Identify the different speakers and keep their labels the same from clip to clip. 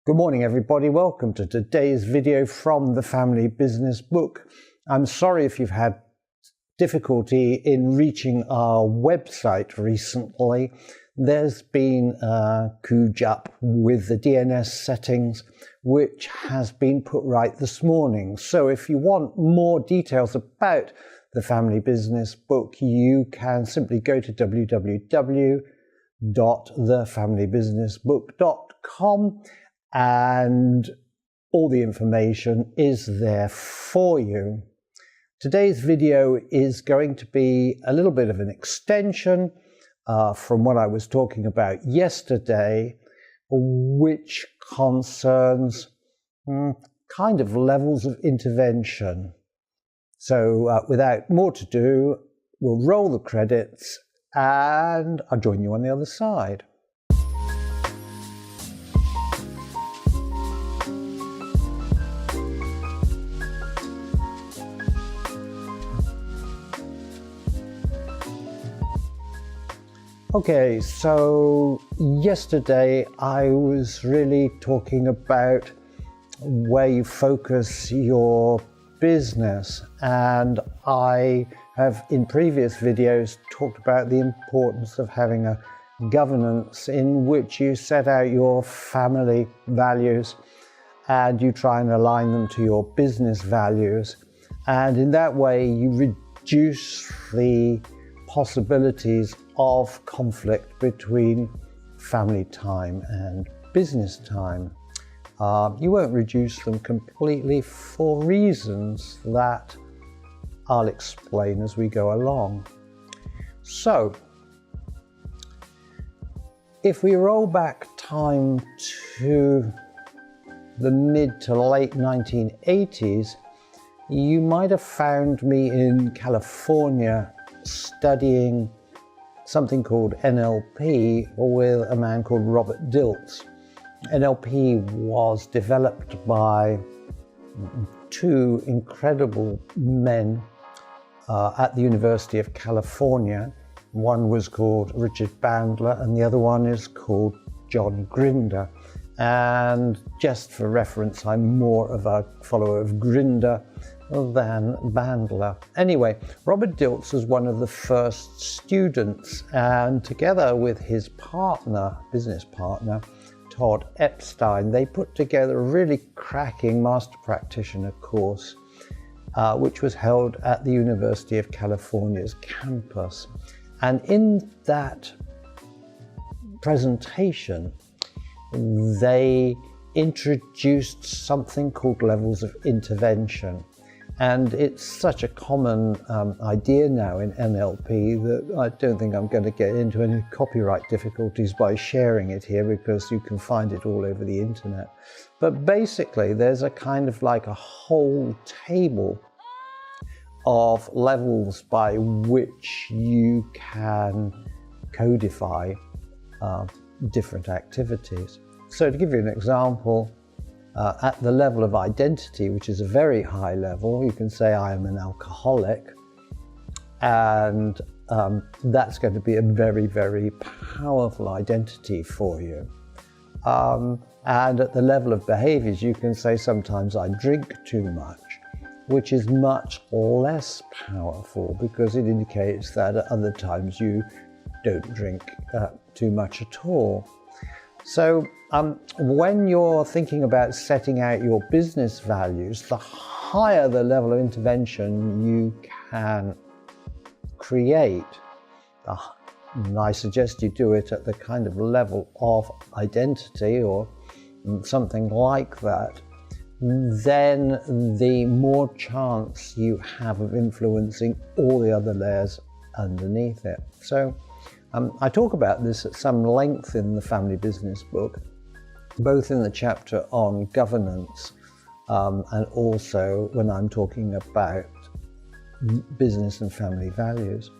Speaker 1: Good morning, everybody. Welcome to today's video from the Family Business Book. I'm sorry if you've had difficulty in reaching our website recently. There's been a coup up with the DNS settings, which has been put right this morning. So if you want more details about the Family Business Book, you can simply go to www.thefamilybusinessbook.com. and all the information is there for you. Today's video is going to be a little bit of an extension from what I was talking about yesterday, which concerns kind of levels of intervention. So without more to do, we'll roll the credits and I'll join you on the other side. Okay, so yesterday I was really talking about where you focus your business, and I have in previous videos talked about the importance of having a governance in which you set out your family values and you try and align them to your business values, and in that way you reduce the possibilities of conflict between family time and business time. You won't reduce them completely for reasons that I'll explain as we go along. So, if we roll back time to the mid to late 1980s, you might have found me in California studying something called NLP with a man called Robert Dilts. NLP was developed by two incredible men at the University of California. One was called Richard Bandler and the other one is called John Grinder. And just for reference, I'm more of a follower of Grinder than Bandler. Anyway, Robert Dilts was one of the first students, and together with his partner, business partner, Todd Epstein, they put together a really cracking master practitioner course, which was held at the University of California's campus. And in that presentation, they introduced something called levels of intervention. And it's such a common idea now in NLP that I don't think I'm going to get into any copyright difficulties by sharing it here, because you can find it all over the internet. But basically, there's a kind of like a whole table of levels by which you can codify different activities. So to give you an example, at the level of identity, which is a very high level, you can say I am an alcoholic, and that's going to be a very, very powerful identity for you. And at the level of behaviors, you can say sometimes I drink too much, which is much less powerful because it indicates that at other times you don't drink too much at all. So when you're thinking about setting out your business values, the higher the level of intervention you can create, and I suggest you do it at the kind of level of identity or something like that, then the more chance you have of influencing all the other layers underneath it. So I talk about this at some length in the Family Business Book, both in the chapter on governance and also when I'm talking about business and family values.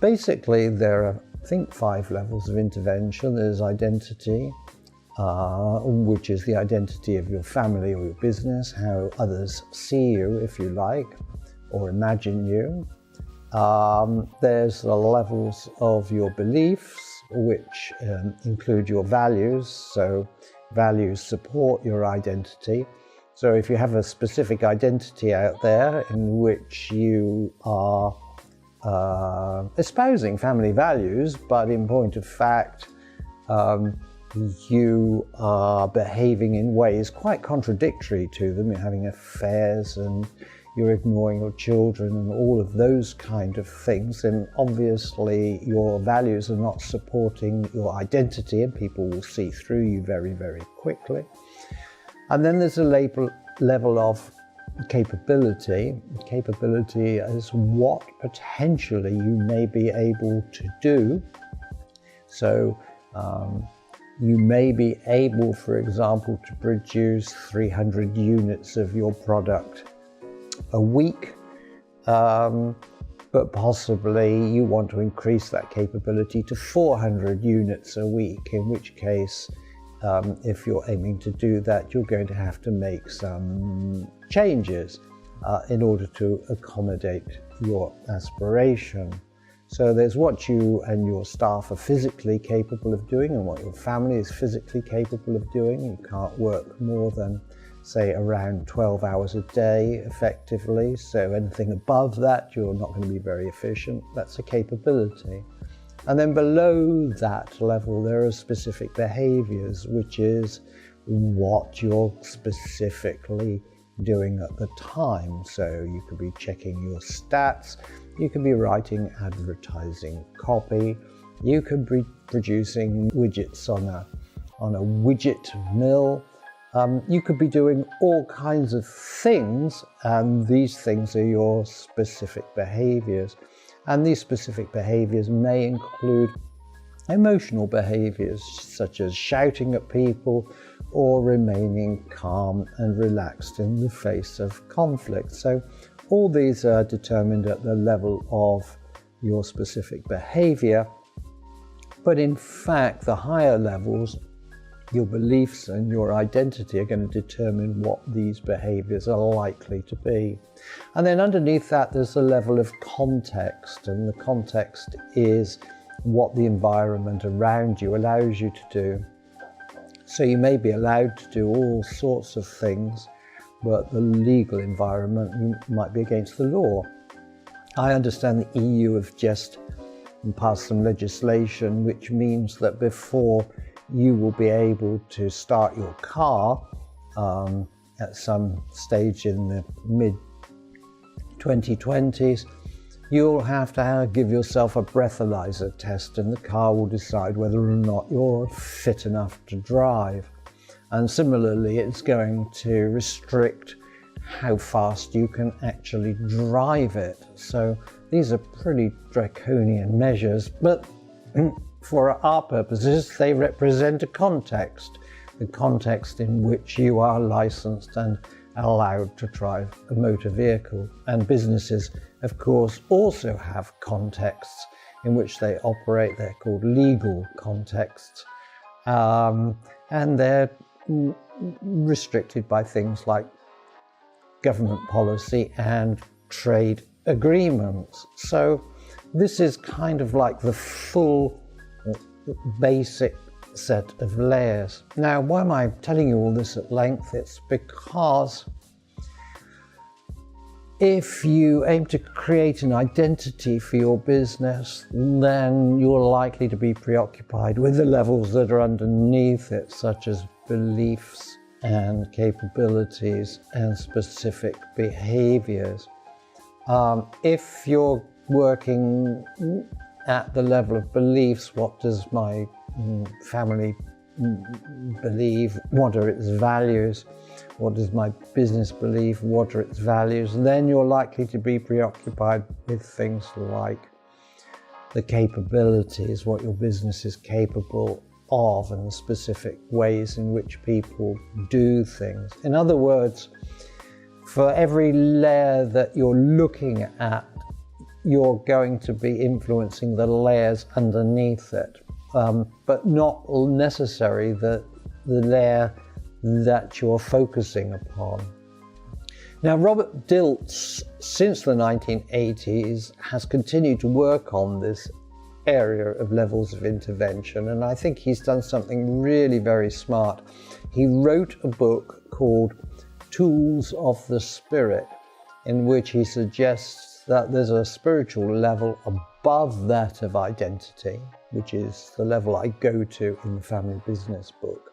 Speaker 1: Basically, there are, I think, 5 levels of intervention. There's identity, which is the identity of your family or your business, how others see you, if you like, or imagine you. There's the levels of your beliefs, which include your values. So values support your identity. So if you have a specific identity out there in which you are espousing family values, but in point of fact, you are behaving in ways quite contradictory to them. You're having affairs and you're ignoring your children and all of those kind of things, and obviously your values are not supporting your identity and people will see through you very, very quickly. And then there's a level of capability. Capability is what potentially you may be able to do. So you may be able, for example, to produce 300 units of your product a week, but possibly you want to increase that capability to 400 units a week, in which case, if you're aiming to do that, you're going to have to make some changes in order to accommodate your aspiration. So there's what you and your staff are physically capable of doing and what your family is physically capable of doing. You can't work more than, say, around 12 hours a day effectively. So anything above that, you're not going to be very efficient. That's a capability. And then below that level, there are specific behaviors, which is what you're specifically doing at the time. So you could be checking your stats, you could be writing advertising copy, you could be producing widgets on a widget mill, you could be doing all kinds of things, and these things are your specific behaviors. And these specific behaviors may include emotional behaviors such as shouting at people or remaining calm and relaxed in the face of conflict. So all these are determined at the level of your specific behavior, but in fact the higher levels, your beliefs and your identity are going to determine what these behaviors are likely to be. And then underneath that there's a level of context, and the context is what the environment around you allows you to do. So you may be allowed to do all sorts of things, but the legal environment might be against the law. I understand the EU have just passed some legislation which means that before you will be able to start your car at some stage in the mid-2020s, you'll have to give yourself a breathalyzer test, and the car will decide whether or not you're fit enough to drive. And similarly, it's going to restrict how fast you can actually drive it. So these are pretty draconian measures, but for our purposes, they represent a context, the context in which you are licensed and allowed to drive a motor vehicle. And businesses, of course, also have contexts in which they operate. They're called legal contexts, and they're restricted by things like government policy and trade agreements. So this is kind of like the full basic set of layers. Now, why am I telling you all this at length? It's because if you aim to create an identity for your business, then you're likely to be preoccupied with the levels that are underneath it, such as beliefs and capabilities and specific behaviors. If you're working at the level of beliefs, what does my family believe? What are its values? What does my business believe? What are its values? And then you're likely to be preoccupied with things like the capabilities, what your business is capable of, and the specific ways in which people do things. In other words, for every layer that you're looking at, you're going to be influencing the layers underneath it, but not necessarily the layer that you're focusing upon. Now, Robert Dilts, since the 1980s, has continued to work on this area of levels of intervention, and I think he's done something really very smart. he wrote a book called Tools of the Spirit, in which he suggests that there's a spiritual level above that of identity, which is the level I go to in the family business book.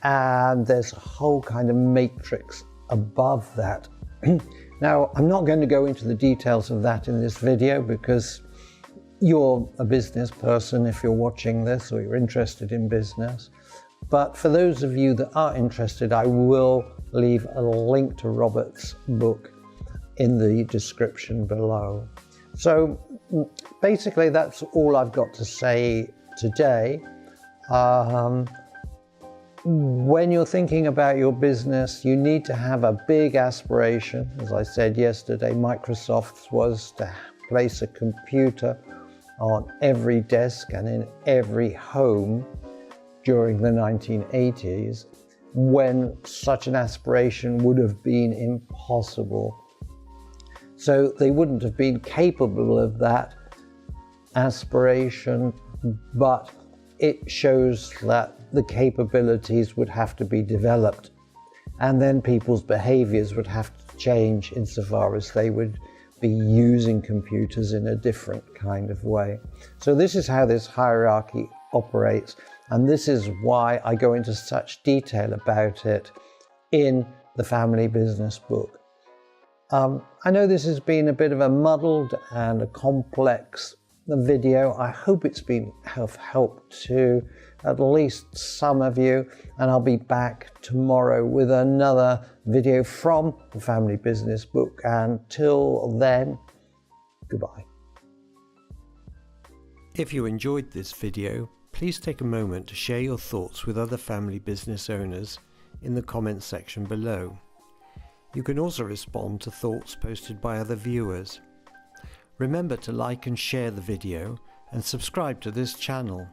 Speaker 1: And there's a whole kind of matrix above that. Now, I'm not going to go into the details of that in this video because you're a business person if you're watching this or you're interested in business. But for those of you that are interested, I will leave a link to Robert's book in the description below. So basically that's all I've got to say today. When you're thinking about your business, you need to have a big aspiration. As I said yesterday, Microsoft's was to place a computer on every desk and in every home during the 1980s, when such an aspiration would have been impossible. So they wouldn't have been capable of that aspiration, but it shows that the capabilities would have to be developed, and then people's behaviors would have to change insofar as they would be using computers in a different kind of way. So this is how this hierarchy operates, and this is why I go into such detail about it in the family business book. I know this has been a bit of a muddled and a complex video. I hope it's been of help to at least some of you, and I'll be back tomorrow with another video from the family business book. Until then, goodbye.
Speaker 2: If you enjoyed this video, please take a moment to share your thoughts with other family business owners in the comments section below. You can also respond to thoughts posted by other viewers. Remember to like and share the video and subscribe to this channel.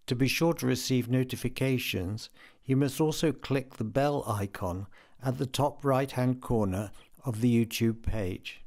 Speaker 2: To be sure to receive notifications, you must also click the bell icon at the top right-hand corner of the YouTube page.